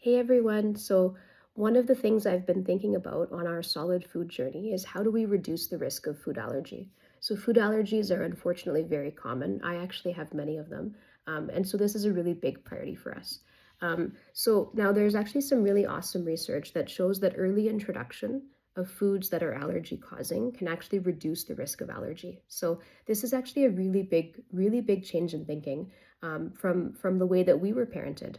Hey everyone. So, one of the things I've been thinking about on our solid food journey is how do we reduce the risk of food allergy? So, food allergies are unfortunately very common. I actually have many of them. And so, this is a really big priority for us. So, now there's actually some really awesome research that shows that early introduction of foods that are allergy causing can actually reduce the risk of allergy. So, this is actually a really big change in thinking from the way that we were parented.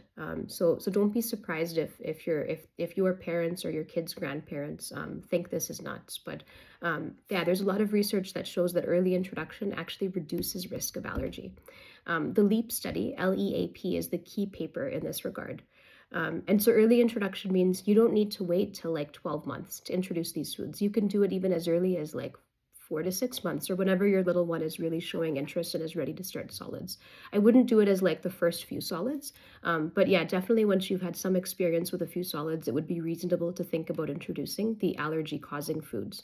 So don't be surprised if your parents or your kids' grandparents think this is nuts. But yeah, there's a lot of research that shows that early introduction actually reduces risk of allergy. The LEAP study, LEAP, is the key paper in this regard. And so early introduction means you don't need to wait till like 12 months to introduce these foods. You can do it even as early as like 4 to 6 months or whenever your little one is really showing interest and is ready to start solids. I wouldn't do it as like the first few solids, but yeah, definitely once you've had some experience with a few solids, it would be reasonable to think about introducing the allergy causing foods.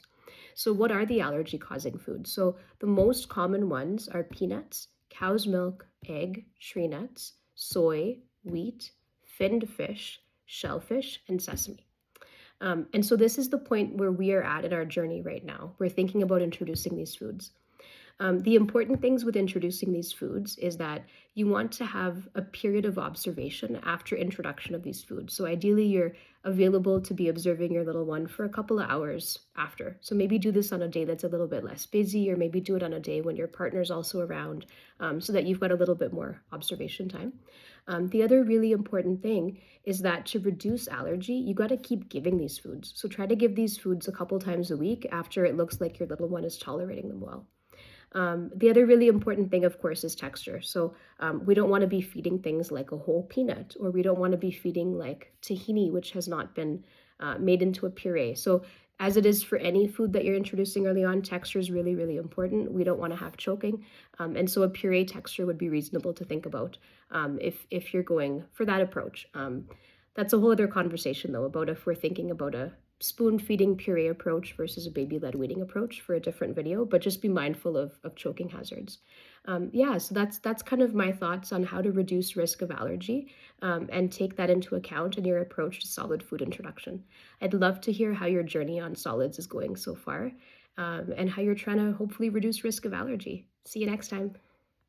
So, what are the allergy causing foods? So, the most common ones are peanuts, cow's milk, egg, tree nuts, soy, wheat, finned fish, shellfish, and sesame. And so this is the point where we are at in our journey right now. We're thinking about introducing these foods. The important things with introducing these foods is that you want to have a period of observation after introduction of these foods. So ideally, you're available to be observing your little one for a couple of hours after. So maybe do this on a day that's a little bit less busy, or maybe do it on a day when your partner's also around, so that you've got a little bit more observation time. The other really important thing is that to reduce allergy, you got to keep giving these foods. So try to give these foods a couple times a week after it looks like your little one is tolerating them well. The other really important thing, of course, is texture. So we don't want to be feeding things like a whole peanut, or we don't want to be feeding like tahini, which has not been made into a puree. So as it is for any food that you're introducing early on, texture is really important. We don't want to have choking. And so a puree texture would be reasonable to think about if you're going for that approach. That's a whole other conversation, though, about if we're thinking about a spoon feeding puree approach versus a baby led weaning approach for a different video, but just be mindful of choking hazards. Yeah, so that's kind of my thoughts on how to reduce risk of allergy, and take that into account in your approach to solid food introduction. I'd love to hear how your journey on solids is going so far, and how you're trying to hopefully reduce risk of allergy. See you next time.